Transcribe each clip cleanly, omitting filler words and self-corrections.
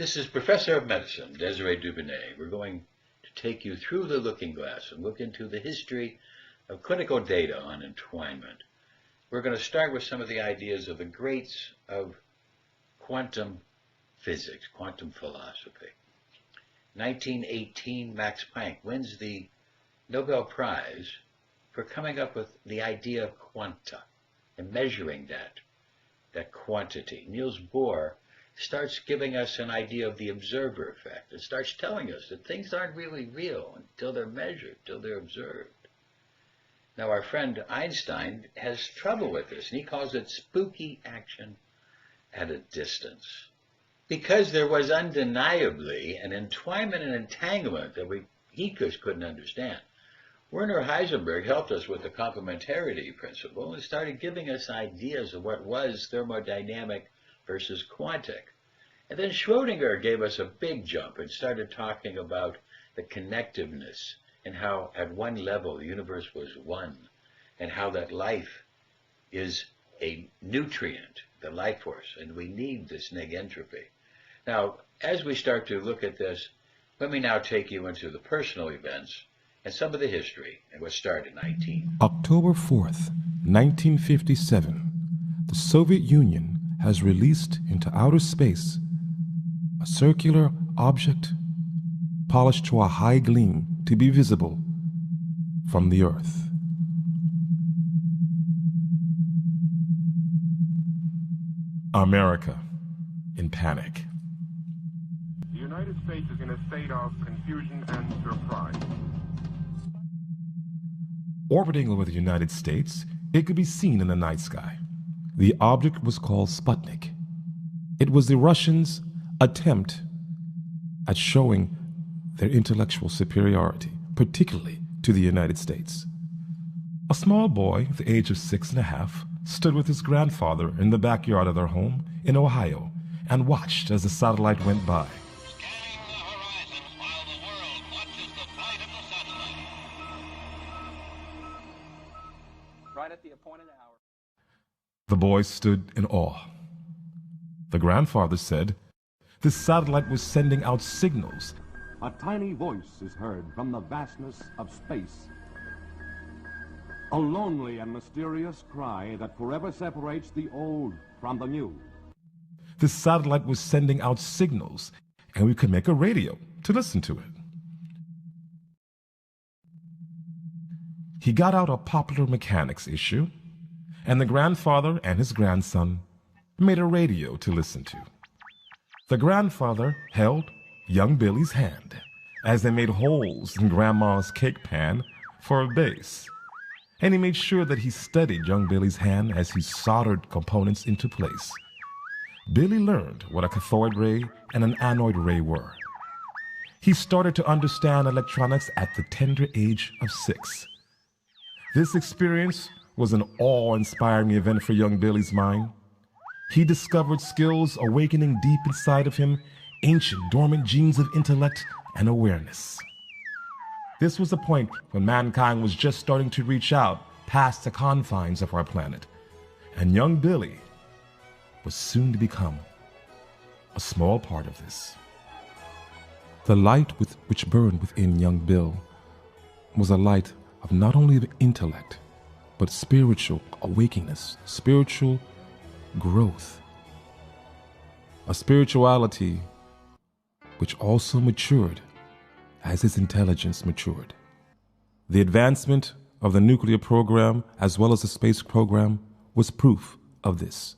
This is Professor of Medicine, Desiree Dubonnet. We're going to take you through the looking glass and look into the history of clinical data on entwinement. We're going to start with some of the ideas of the greats of quantum physics, quantum philosophy. 1918, Max Planck wins the Nobel Prize for coming up with the idea of quanta and measuring that quantity. Niels Bohr starts giving us an idea of the observer effect. It starts telling us that things aren't really real until they're measured, until they're observed. Now, our friend Einstein has trouble with this, and he calls it spooky action at a distance. Because there was undeniably an entwinement and entanglement that he just couldn't understand. Werner Heisenberg helped us with the complementarity principle and started giving us ideas of what was thermodynamic versus quantic. And then Schrödinger gave us a big jump and started talking about the connectiveness and how at one level the universe was one, and how that life is a nutrient, the life force, and we need this negentropy. Now, as we start to look at this, let me now take you into the personal events and some of the history and what started in October 4th, 1957, the Soviet Union has released into outer space a circular object polished to a high gleam to be visible from the Earth. America in panic. The United States is in a state of confusion and surprise. Orbiting over the United States, it could be seen in the night sky. The object was called Sputnik. It was the Russians' attempt at showing their intellectual superiority, particularly to the United States. A small boy, at the age of 6.5, stood with his grandfather in the backyard of their home in Ohio and watched as the satellite went by. Scanning the horizon while the world watches the flight of the satellite. Right at the appointed hour. The boy stood in awe. The grandfather said, "This satellite was sending out signals." A tiny voice is heard from the vastness of space. A lonely and mysterious cry that forever separates the old from the new. This satellite was sending out signals, and we could make a radio to listen to it. He got out a Popular Mechanics issue, and the grandfather and his grandson made a radio to listen to. The grandfather held young Billy's hand as they made holes in Grandma's cake pan for a base, and he made sure that he studied young Billy's hand as he soldered components into place. Billy learned what a cathode ray and an anode ray were. He started to understand electronics at the tender age of 6. This experience was an awe-inspiring event for young Billy's mind. He discovered skills awakening deep inside of him, ancient dormant genes of intellect and awareness. This was the point when mankind was just starting to reach out past the confines of our planet, and young Billy was soon to become a small part of this. The light which burned within young Bill was a light of not only of intellect, but spiritual awakeness, spiritual growth, a spirituality which also matured as his intelligence matured. The advancement of the nuclear program as well as the space program was proof of this.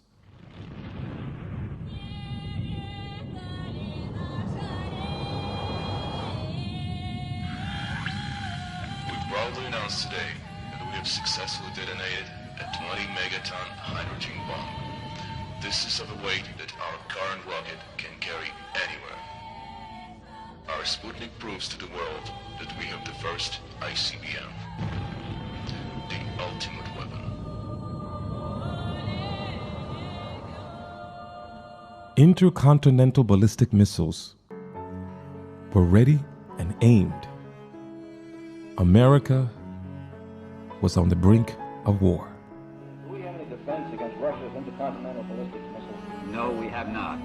We proudly announce today that we have successfully detonated a 20-megaton hydrogen bomb. This is of a weight that our current rocket can carry anywhere. Our Sputnik proves to the world that we have the first ICBM, the ultimate weapon. Intercontinental ballistic missiles were ready and aimed. America was on the brink of war. Do we have any defense against Russia's intercontinental ballistic missiles? No, we have not.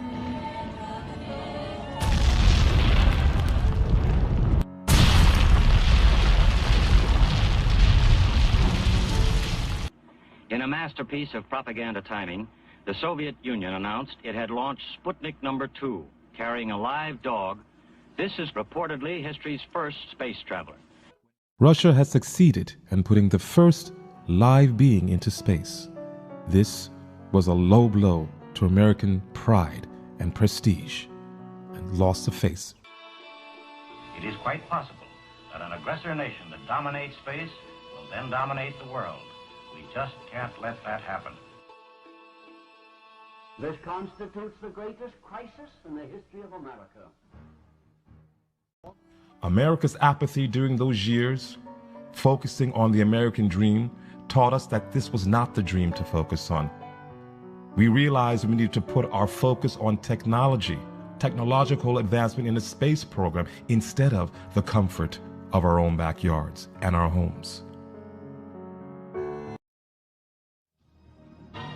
In a masterpiece of propaganda timing, the Soviet Union announced it had launched Sputnik #2, carrying a live dog. This is reportedly history's first space traveler. Russia has succeeded in putting the first live being into space. This was a low blow to American pride and prestige, and lost the face. It is quite possible that an aggressor nation that dominates space will then dominate the world. We just can't let that happen. This constitutes the greatest crisis in the history of America. America's apathy during those years, focusing on the American dream, taught us that this was not the dream to focus on. We realized we needed to put our focus on technology, technological advancement in the space program, instead of the comfort of our own backyards and our homes.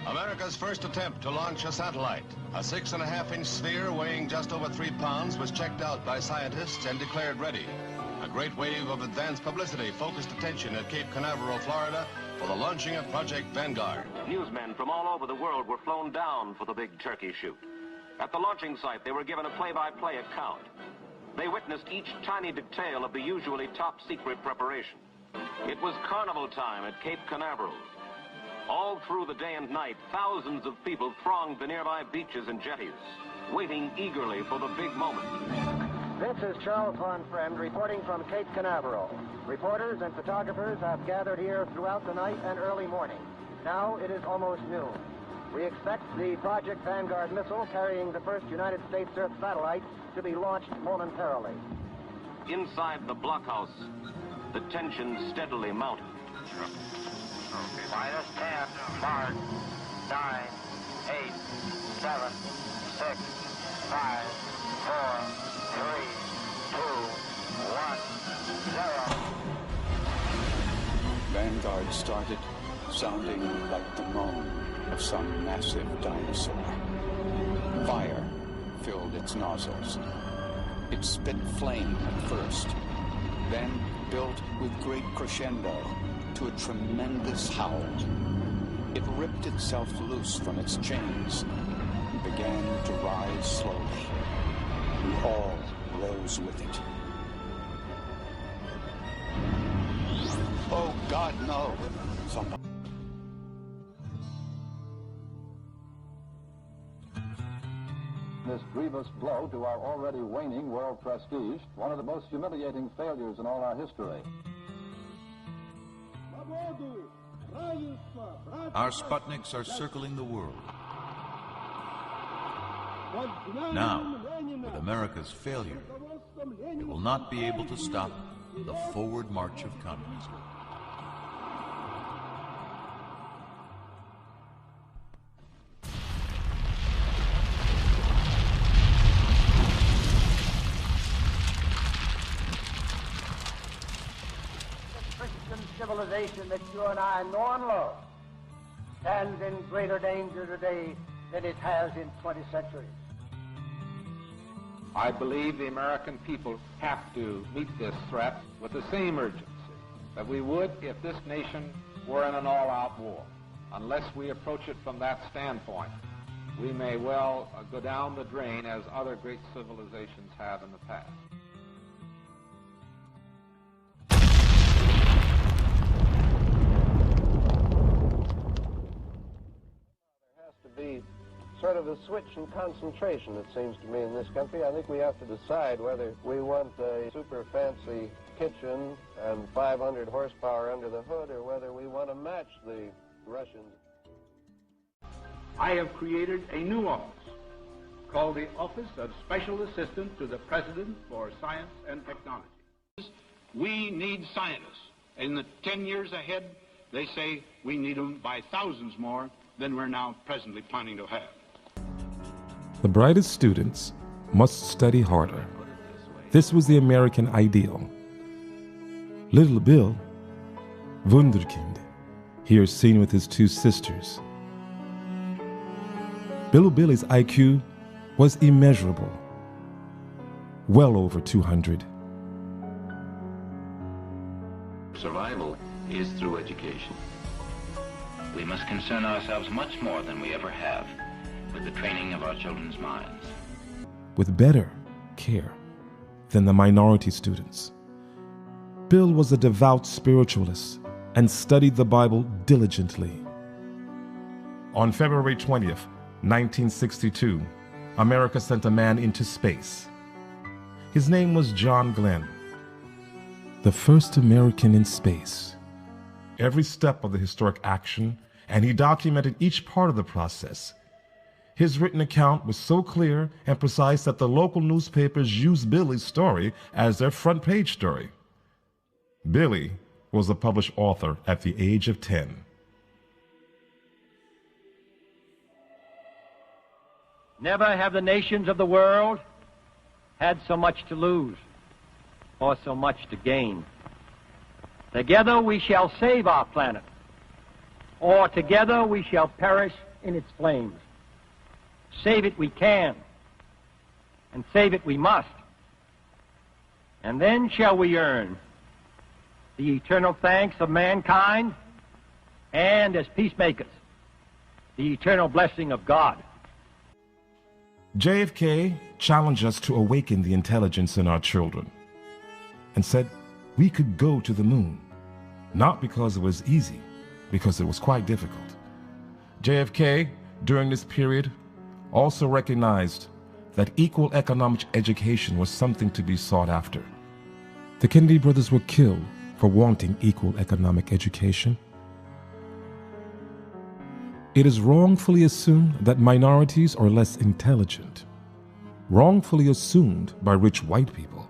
America's first attempt to launch a satellite, a 6.5-inch sphere weighing just over 3 pounds, was checked out by scientists and declared ready. A great wave of advanced publicity focused attention at Cape Canaveral, Florida, for the launching of Project Vanguard. Newsmen from all over the world were flown down for the big turkey shoot. At the launching site, they were given a play-by-play account. They witnessed each tiny detail of the usually top-secret preparation. It was carnival time at Cape Canaveral. All through the day and night, thousands of people thronged the nearby beaches and jetties, waiting eagerly for the big moment. This is Charles Von Friend reporting from Cape Canaveral. Reporters and photographers have gathered here throughout the night and early morning. Now it is almost noon. We expect the Project Vanguard missile carrying the first United States Earth satellite to be launched momentarily. Inside the blockhouse, the tension steadily mounted. Minus 10, mark, 9, 8, 7, 6, 5, 4, 3, 2, 1, 0. Vanguard started, sounding like the moan of some massive dinosaur. Fire filled its nozzles. It spit flame at first, then built with great crescendo to a tremendous howl. It ripped itself loose from its chains and began to rise slowly. We all rose with it. Oh, God, no! Somebody. This grievous blow to our already waning world prestige, one of the most humiliating failures in all our history. Our Sputniks are circling the world. Now, with America's failure, it will not be able to stop the forward march of communism. Civilization that you and I know and love stands in greater danger today than it has in 20 centuries. I believe the American people have to meet this threat with the same urgency that we would if this nation were in an all-out war. Unless we approach it from that standpoint, we may well go down the drain as other great civilizations have in the past. Be sort of a switch in concentration, it seems to me, in this country. I think we have to decide whether we want a super fancy kitchen and 500 horsepower under the hood, or whether we want to match the Russians. I have created a new office called the Office of Special Assistant to the President for Science and Technology. We need scientists. In the 10 years ahead, they say we need them by thousands more than we're now presently planning to have. The brightest students must study harder. This was the American ideal. Little Bill, Wunderkind, here seen with his two sisters. Billy's IQ was immeasurable, well over 200. Survival is through education. we must concern ourselves much more than we ever have with the training of our children's minds. With better care than the minority students. Bill was a devout spiritualist and studied the Bible diligently. On February 20th, 1962, America sent a man into space. His name was John Glenn, the first American in space. Every step of the historic action, and he documented each part of the process. His written account was so clear and precise that the local newspapers used Billy's story as their front page story. Billy was a published author at the age of 10. Never have the nations of the world had so much to lose or so much to gain. Together we shall save our planet, or together we shall perish in its flames. Save it we can, and save it we must. And then shall we earn the eternal thanks of mankind, and as peacemakers, the eternal blessing of God. JFK challenged us to awaken the intelligence in our children and said we could go to the moon, not because it was easy, because it was quite difficult. JFK, during this period, also recognized that equal economic education was something to be sought after. The Kennedy brothers were killed for wanting equal economic education. It is wrongfully assumed that minorities are less intelligent, wrongfully assumed by rich white people.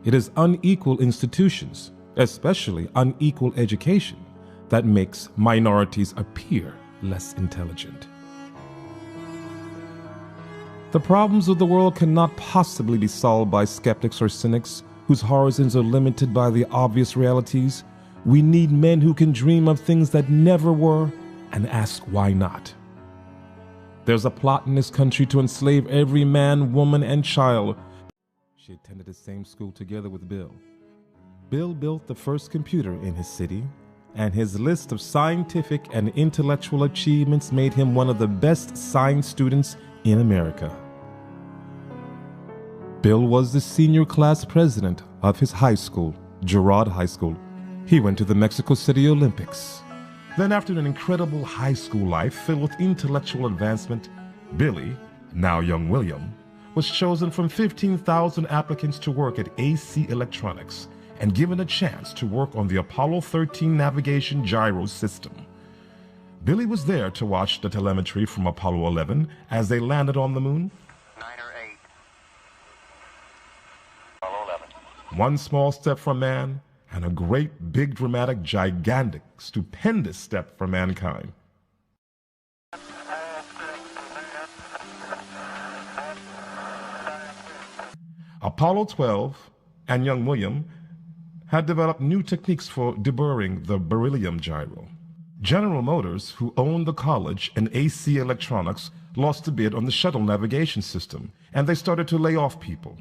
It is unequal institutions, especially unequal education, that makes minorities appear less intelligent. The problems of the world cannot possibly be solved by skeptics or cynics whose horizons are limited by the obvious realities. We need men who can dream of things that never were and ask why not. There's a plot in this country to enslave every man, woman, and child. She attended the same school together with Bill. Bill built the first computer in his city, and his list of scientific and intellectual achievements made him one of the best science students in America. Bill was the senior class president of his high school, Girard High School. He went to the Mexico City Olympics. Then, after an incredible high school life filled with intellectual advancement, Billy, now young William, was chosen from 15,000 applicants to work at AC Electronics and given a chance to work on the Apollo 13 navigation gyro system. Billy was there to watch the telemetry from Apollo 11 as they landed on the moon. 9 or 8. Apollo 11. One small step for man, and a great, big, dramatic, gigantic, stupendous step for mankind. Apollo 12 and young William had developed new techniques for deburring the beryllium gyro. General Motors, who owned the college, and AC Electronics lost the bid on the shuttle navigation system, and they started to lay off people.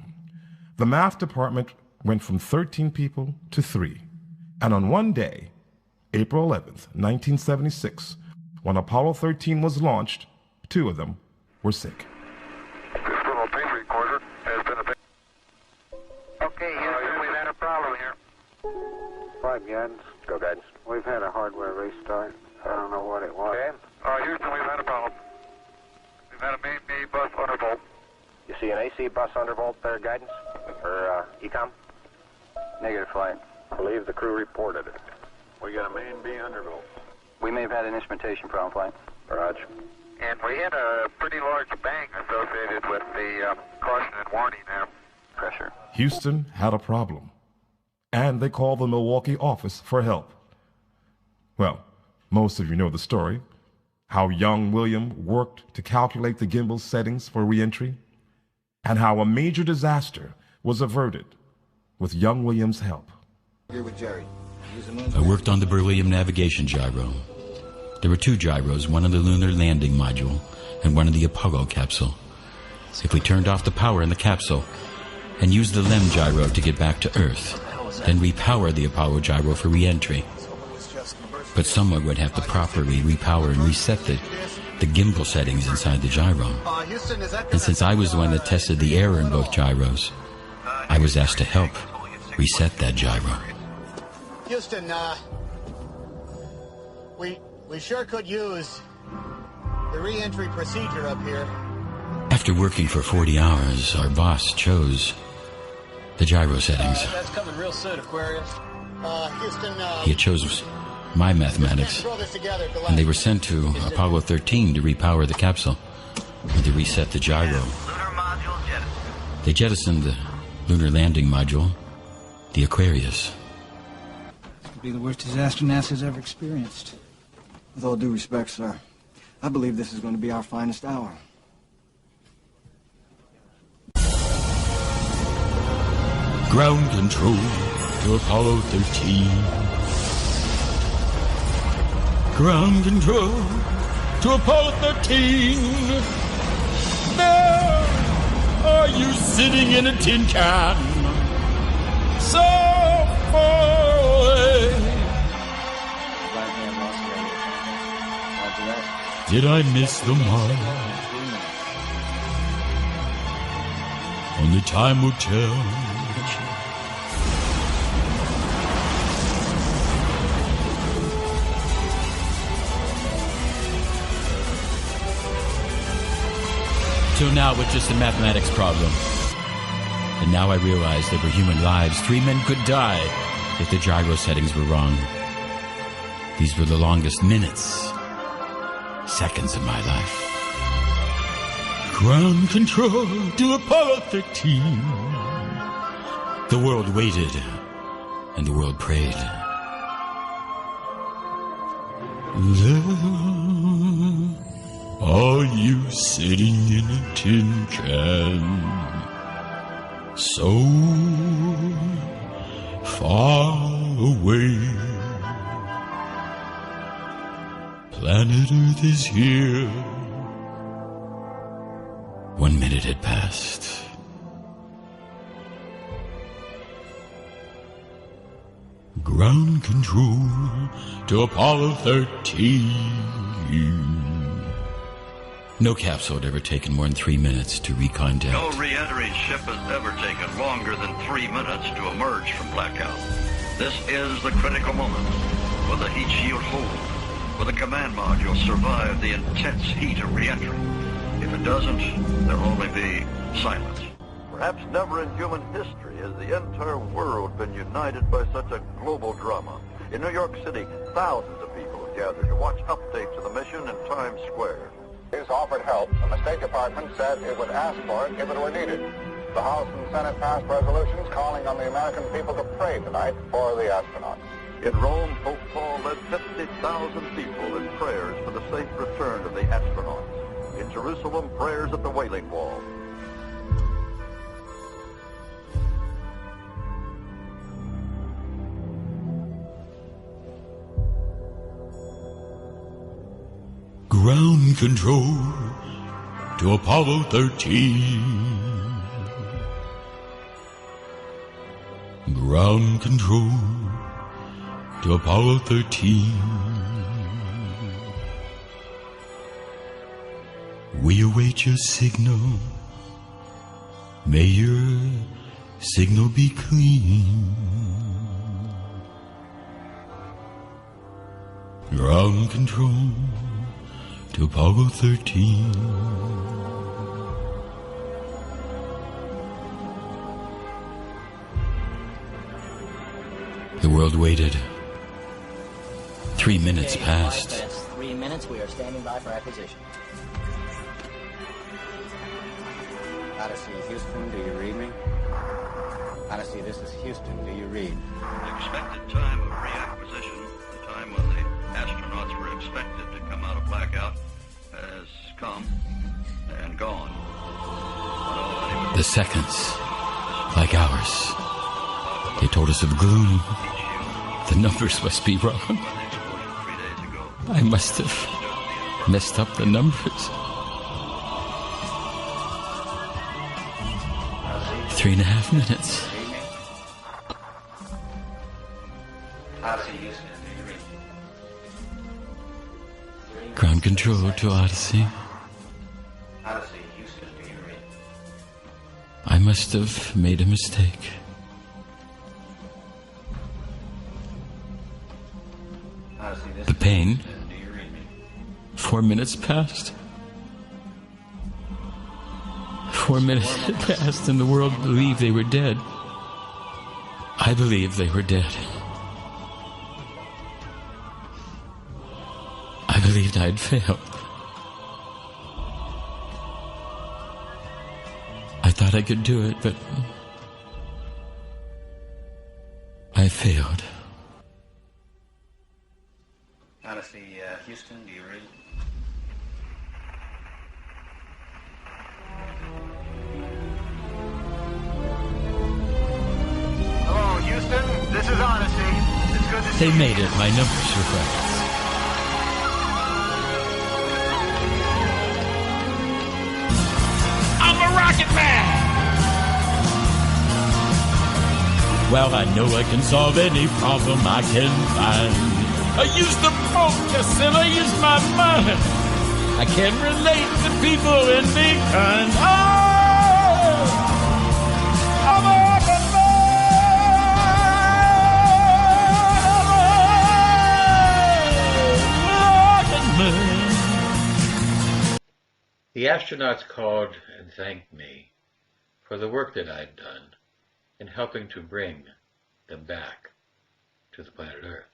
The math department went from 13 people to 3. And on one day, April 11th, 1976, when Apollo 13 was launched, 2 of them were sick. This little tape recorder has been Okay, Houston, we've had a problem here. 5 guidance. Go, guidance. We've had a hardware restart. I don't know what it was. Okay. Houston, we've had a problem. We've had a main B bus undervolt. You see an AC bus undervolt there, guidance? Or ECOM? Negative, flight. I believe the crew reported it. We got a main B undervolt. We may have had an instrumentation problem, flight. Roger. And we had a pretty large bang associated with the caution and warning there. Pressure. Houston had a problem, and they called the Milwaukee office for help. Well, most of you know the story, how young William worked to calculate the gimbal settings for re-entry, and how a major disaster was averted with young William's help. Here with Jerry. I worked on the beryllium navigation gyro. There were 2 gyros, one in the lunar landing module and one in the Apollo capsule. If we turned off the power in the capsule and used the LEM gyro to get back to Earth, then repower the Apollo gyro for re-entry. But someone would have to properly repower and reset the gimbal settings inside the gyro. And since I was the one that tested the error in both gyros, I was asked to help reset that gyro. Houston, we sure could use the re-entry procedure up here. After working for 40 hours, our boss chose the gyro settings. That's coming real soon, Aquarius. Houston, He chose my mathematics, and they were sent to Apollo 13 to repower the capsule and to reset the gyro. They jettisoned the lunar landing module, the Aquarius. This could be the worst disaster NASA's ever experienced. With all due respect, sir, I believe this is going to be our finest hour. Ground control to Apollo 13. Ground control to Apollo 13. There are you sitting in a tin can, so far away. Did I miss the mark? Only time will tell. Till now, it's just a mathematics problem. And now I realize there were human lives. 3 men could die if the gyro settings were wrong. These were the longest minutes, seconds of my life. Ground control to Apollo 13. The world waited, and the world prayed. There are you sitting in a tin can, so far away. Planet Earth is here. 1 minute had passed. Ground control to Apollo 13. No capsule had ever taken more than 3 minutes to recontact. No re-entry ship has ever taken longer than 3 minutes to emerge from blackout. This is the critical moment. Will the heat shield hold? Will the command module survive the intense heat of re-entry? If it doesn't, there'll only be silence. Perhaps never in human history has the entire world been united by such a global drama. In New York City, thousands of people gathered to watch updates of the mission in Times Square. He's offered help, and the State Department said it would ask for it if it were needed. The House and Senate passed resolutions calling on the American people to pray tonight for the astronauts. In Rome, Pope Paul led 50,000 people in prayers for the safe return of the astronauts. In Jerusalem, prayers at the Wailing Wall. Ground control to Apollo 13. Ground control to Apollo 13. We await your signal. May your signal be clean. Ground control to Apollo 13. The world waited. 3 minutes passed. 3 minutes, we are standing by for acquisition. Odyssey, Houston, do you read me? Odyssey, this is Houston, do you read? The expected time of reacquisition, the time when the astronauts were expected to come out of blackout, has come and gone. The seconds, like hours. They told us of gloom. The numbers must be wrong. I must have messed up the numbers. 3.5 minutes. Odyssey, Houston, do you read? control to Odyssey. Odyssey, Houston, do you read? I must have made a mistake. Odyssey, this The pain. is Houston, do you read me? 4 minutes passed. 4 minutes had passed and the world believed they were dead. I believed they were dead. I believed I had failed. I thought I could do it, but I failed. Odyssey, Houston, do you read? Hello, Houston. This is Odyssey. It's good to see They you. made it. My numbers reflect. I'm a rocket man! Well, I know I can solve any problem I can find. I use the focus and I use my mind. I can relate to people and be kind. I'm a rocket man. The astronauts called and thanked me for the work that I'd done in helping to bring them back to the planet Earth.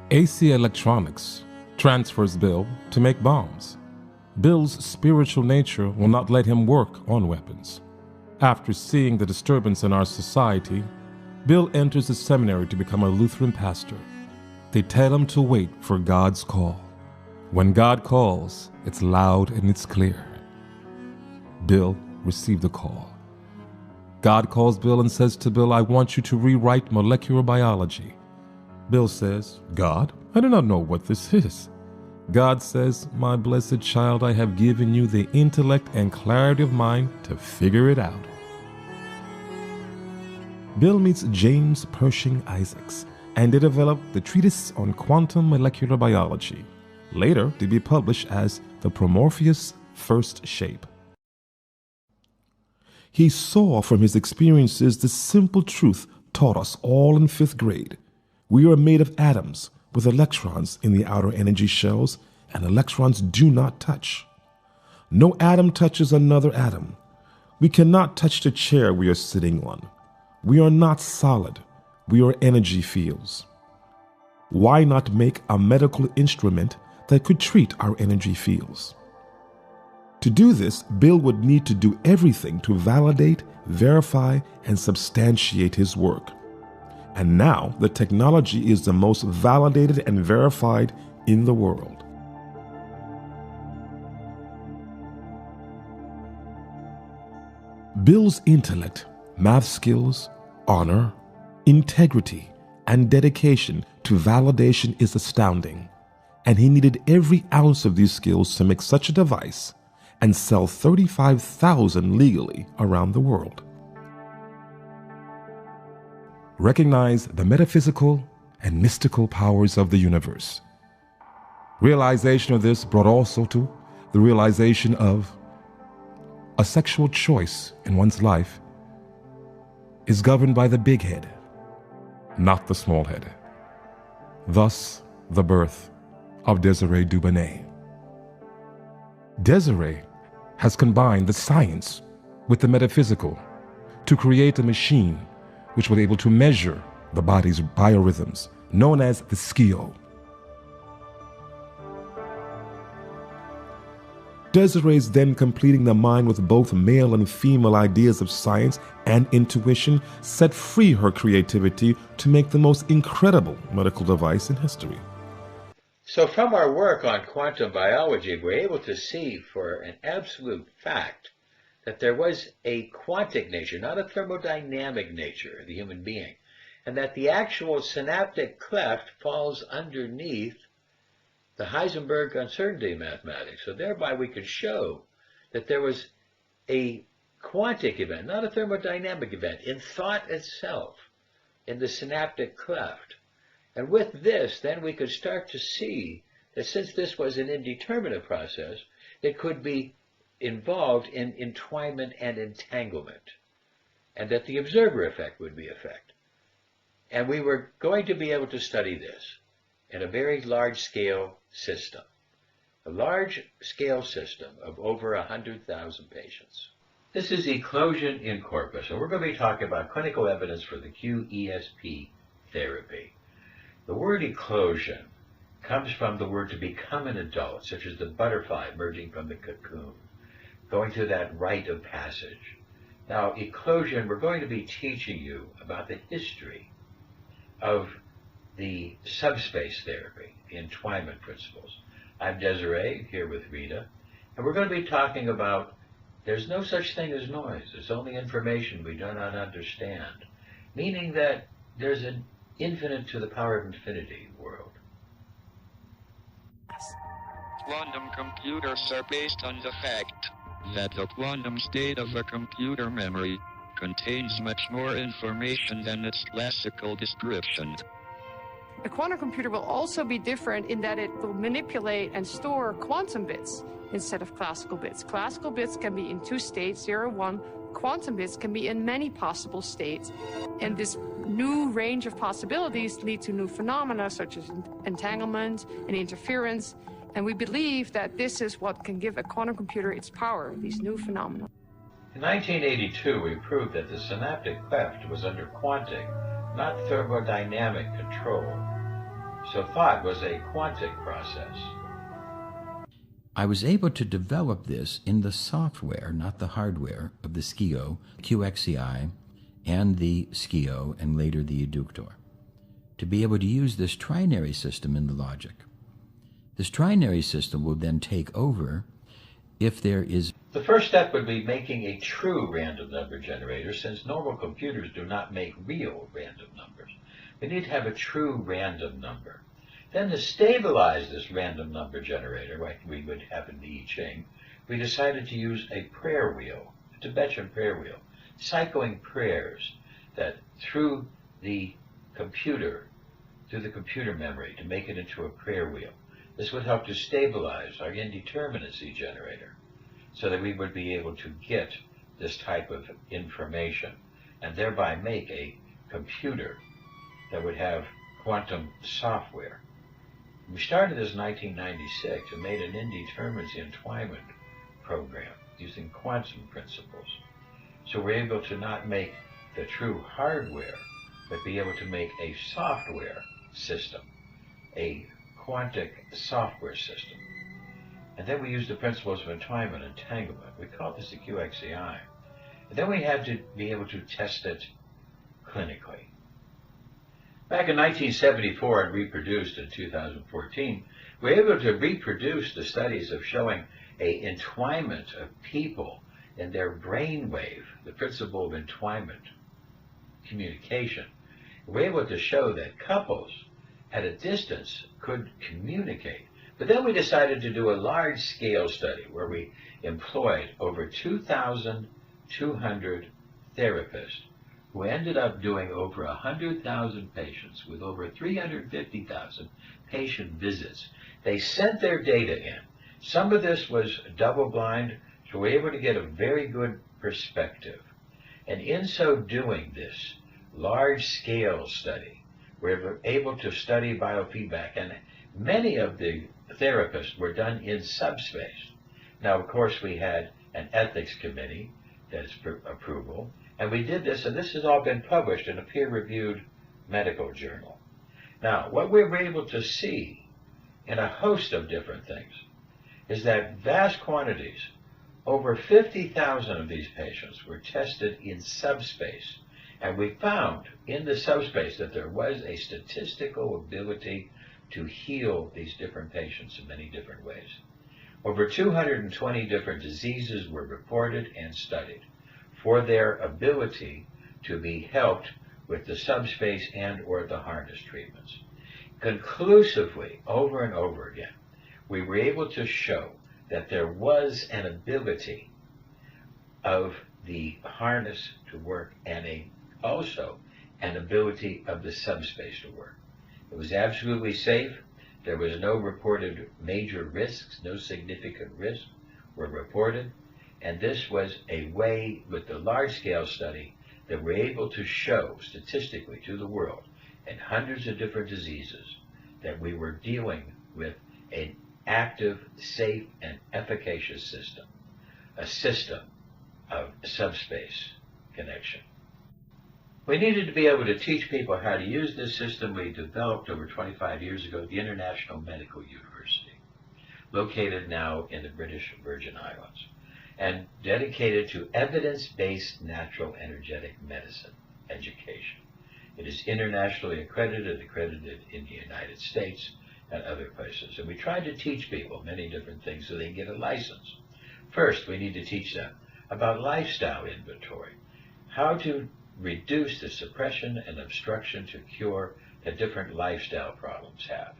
AC Electronics transfers Bill to make bombs. Bill's spiritual nature will not let him work on weapons. After seeing the disturbance in our society, Bill enters the seminary to become a Lutheran pastor. They tell him to wait for God's call. When God calls, it's loud and it's clear. Bill received the call. God calls Bill and says to Bill, I want you to rewrite molecular biology. Bill says, God, I do not know what this is. God says, my blessed child, I have given you the intellect and clarity of mind to figure it out. Bill meets James Pershing Isaacs, and they develop the treatise on quantum molecular biology, later to be published as the Prometheus First Shape. He saw from his experiences the simple truth taught us all in 5th grade. We are made of atoms with electrons in the outer energy shells, and electrons do not touch. No atom touches another atom. We cannot touch the chair we are sitting on. We are not solid. We are energy fields. Why not make a medical instrument that could treat our energy fields? To do this, Bill would need to do everything to validate, verify, and substantiate his work. And now the technology is the most validated and verified in the world. Bill's intellect, math skills, honor, integrity, and dedication to validation is astounding, and he needed every ounce of these skills to make such a device and sell 35,000 legally around the world. Recognize the metaphysical and mystical powers of the universe. Realization of this brought also to the realization of a sexual choice in one's life is governed by the big head, not the small head. Thus, the birth of Desiree Dubonnet. Desiree has combined the science with the metaphysical to create a machine which was able to measure the body's biorhythms, known as the SCIO. Desiree is then completing the mind with both male and female ideas of science and intuition, set free her creativity to make the most incredible medical device in history. So from our work on quantum biology, we're able to see for an absolute fact that there was a quantic nature, not a thermodynamic nature of the human being, and that the actual synaptic cleft falls underneath the Heisenberg uncertainty mathematics. So thereby we could show that there was a quantic event, not a thermodynamic event, in thought itself, in the synaptic cleft. And with this, then we could start to see that since this was an indeterminate process, it could be involved in entwinement and entanglement, and that the observer effect would be effect. And we were going to be able to study this in a very large-scale system, a large-scale system of over 100,000 patients. This is eclosion in corpus, and we're going to be talking about clinical evidence for the QESP therapy. The word eclosion comes from the word to become an adult, such as the butterfly emerging from the cocoon, going through that rite of passage. Now, eclosion, we're going to be teaching you about the history of the subspace therapy, the entwinement principles. I'm Desiree, here with Rita, and we're going to be talking about there's no such thing as noise. It's only information we do not understand, meaning that there's an infinite to the power of infinity world. Quantum computers are based on the fact that the quantum state of a computer memory contains much more information than its classical description. A quantum computer will also be different in that it will manipulate and store quantum bits instead of classical bits. Classical bits can be in two states, 0, 1. Quantum bits can be in many possible states. And this new range of possibilities lead to new phenomena such as entanglement and interference. And we believe that this is what can give a quantum computer its power, these new phenomena. In 1982, we proved that the synaptic cleft was under quantic, not thermodynamic control. So thought was a quantic process. I was able to develop this in the software, not the hardware, of the SCIO, QXCI, and the SCIO, and later the eductor, to be able to use this trinary system in the logic. This trinary system will then take over if there is... The first step would be making a true random number generator, since normal computers do not make real random numbers. We need to have a true random number. Then to stabilize this random number generator, like we would have in the I Ching, we decided to use a prayer wheel, a Tibetan prayer wheel, cycling prayers that through the computer memory to make it into a prayer wheel. This would help to stabilize our indeterminacy generator so that we would be able to get this type of information and thereby make a computer that would have quantum software. We started this in 1996 and made an indeterminacy entwinement program using quantum principles. So we're able to not make the true hardware, but be able to make a software system, a quantic software system. And then we used the principles of entwinement and entanglement. We called this the QXCI. And then we had to be able to test it clinically. Back in 1974 and reproduced in 2014, we were able to reproduce the studies of showing a entwinement of people in their brainwave, the principle of entwinement communication. We were able to show that couples at a distance could communicate. But then we decided to do a large-scale study where we employed over 2,200 therapists who ended up doing over 100,000 patients with over 350,000 patient visits. They sent their data in. Some of this was double-blind, so we were able to get a very good perspective. And in so doing this large-scale study, we were able to study biofeedback, and many of the therapists were done in subspace. Now, of course, we had an ethics committee that's approval, and we did this, and this has all been published in a peer-reviewed medical journal. Now, what we were able to see in a host of different things is that vast quantities, over 50,000 of these patients were tested in subspace, and we found in the subspace that there was a statistical ability to heal these different patients in many different ways. Over 220 different diseases were reported and studied for their ability to be helped with the subspace and or the harness treatments. Conclusively, over and over again, we were able to show that there was an ability of the harness to work and also an ability of the subspace to work. It was absolutely safe. There was no reported major risks, no significant risks were reported. And this was a way, with the large-scale study, that we're able to show statistically to the world in hundreds of different diseases that we were dealing with an active, safe, and efficacious system, a system of subspace connection. We needed to be able to teach people how to use this system we developed over 25 years ago at the International Medical University, located now in the British Virgin Islands, and dedicated to evidence-based natural energetic medicine education. It is internationally accredited in the United States and other places. And we tried to teach people many different things so they can get a license. First, we need to teach them about lifestyle inventory, how to reduce the suppression and obstruction to cure that different lifestyle problems have.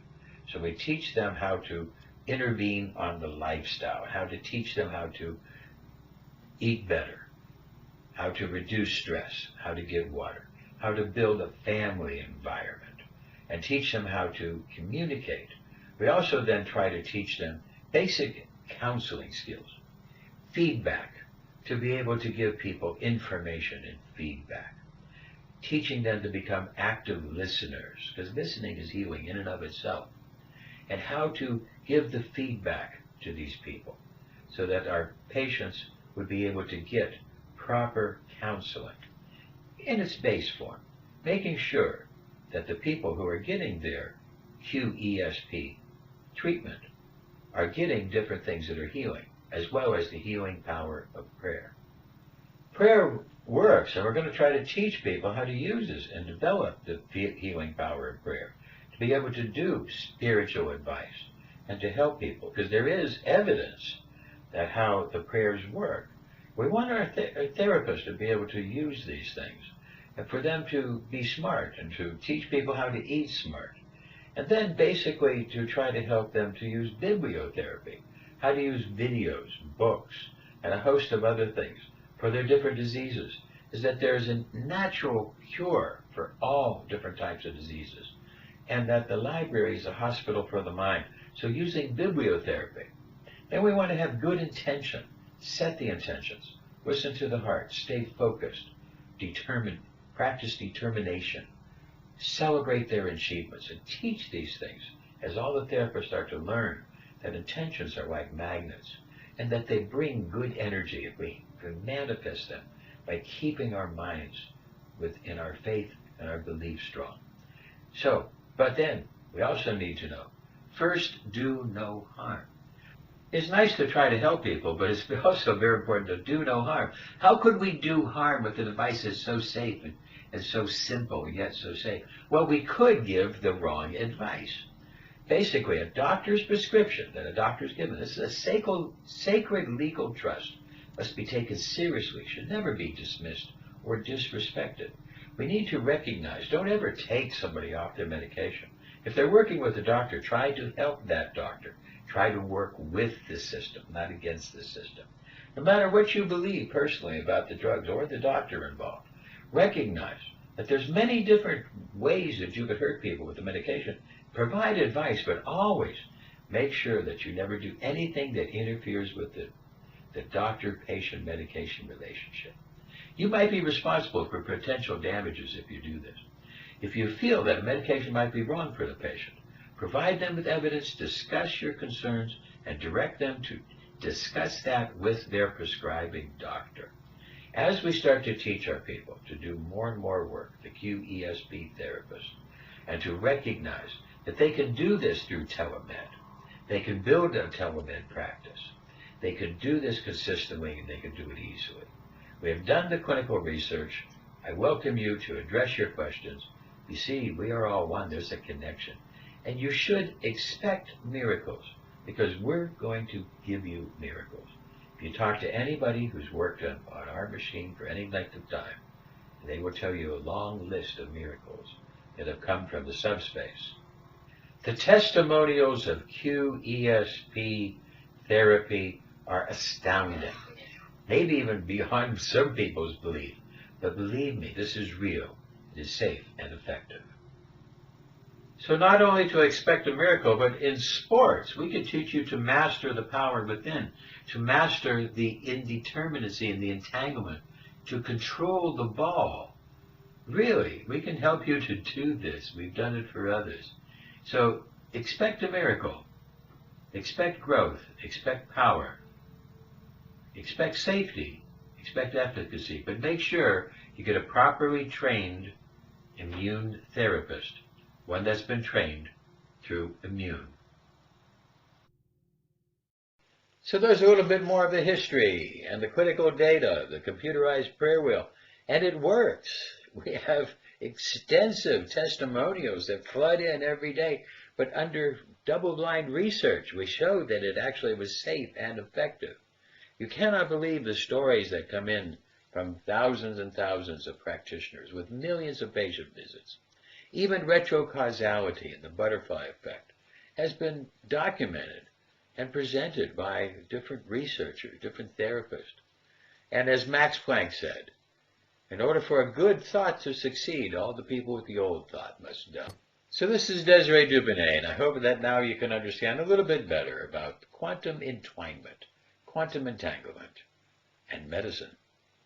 So we teach them how to intervene on the lifestyle, how to teach them how to eat better, how to reduce stress, how to give water, how to build a family environment, and teach them how to communicate. We also then try to teach them basic counseling skills, feedback, to be able to give people information and feedback, teaching them to become active listeners, because listening is healing in and of itself, and how to give the feedback to these people so that our patients would be able to get proper counseling in its base form, making sure that the people who are getting their QESP treatment are getting different things that are healing, as well as the healing power of prayer. Prayer works, and we're going to try to teach people how to use this and develop the healing power of prayer, to be able to do spiritual advice and to help people, because there is evidence that how the prayers work. We want our therapists to be able to use these things, and for them to be smart and to teach people how to eat smart. And then basically to try to help them to use bibliotherapy, how to use videos, books, and a host of other things for their different diseases, is that there's a natural cure for all different types of diseases, and that the library is a hospital for the mind. So using bibliotherapy. Then we want to have good intention, set the intentions, listen to the heart, stay focused, determined, practice determination, celebrate their achievements, and teach these things as all the therapists start to learn that intentions are like magnets and that they bring good energy if we can manifest them by keeping our minds within our faith and our belief strong. So, but then we also need to know, first, do no harm. It's nice to try to help people, but it's also very important to do no harm. How could we do harm if the device is so safe and so simple, yet so safe? Well, we could give the wrong advice. Basically, a doctor's prescription that a doctor's given, this is a sacred legal trust, must be taken seriously, should never be dismissed or disrespected. We need to recognize, don't ever take somebody off their medication. If they're working with a doctor, try to help that doctor. Try to work with the system, not against the system. No matter what you believe personally about the drugs or the doctor involved, recognize that there's many different ways that you could hurt people with the medication. Provide advice, but always make sure that you never do anything that interferes with the doctor-patient medication relationship. You might be responsible for potential damages if you do this. If you feel that a medication might be wrong for the patient, provide them with evidence, discuss your concerns, and direct them to discuss that with their prescribing doctor. As we start to teach our people to do more and more work, the QESP therapists, and to recognize that they can do this through telemed, they can build a telemed practice, they can do this consistently, and they can do it easily. We have done the clinical research. I welcome you to address your questions. You see, we are all one. There's a connection. And you should expect miracles, because we're going to give you miracles. If you talk to anybody who's worked on our machine for any length of time, they will tell you a long list of miracles that have come from the subspace. The testimonials of QESP therapy are astounding, maybe even beyond some people's belief. But believe me, this is real, it is safe and effective. So not only to expect a miracle, but in sports, we can teach you to master the power within, to master the indeterminacy and the entanglement, to control the ball. Really, we can help you to do this. We've done it for others. So expect a miracle. Expect growth. Expect power. Expect safety. Expect efficacy. But make sure you get a properly trained immune therapist, one that's been trained through immune. So there's a little bit more of the history and the critical data, the computerized prayer wheel, and it works. We have extensive testimonials that flood in every day, but under double-blind research, we showed that it actually was safe and effective. You cannot believe the stories that come in from thousands and thousands of practitioners with millions of patient visits. Even retrocausality and the butterfly effect has been documented and presented by different researchers, different therapists. And as Max Planck said, in order for a good thought to succeed, all the people with the old thought must die. So this is Desiree Dubonnet, and I hope that now you can understand a little bit better about quantum entwinement, quantum entanglement, and medicine.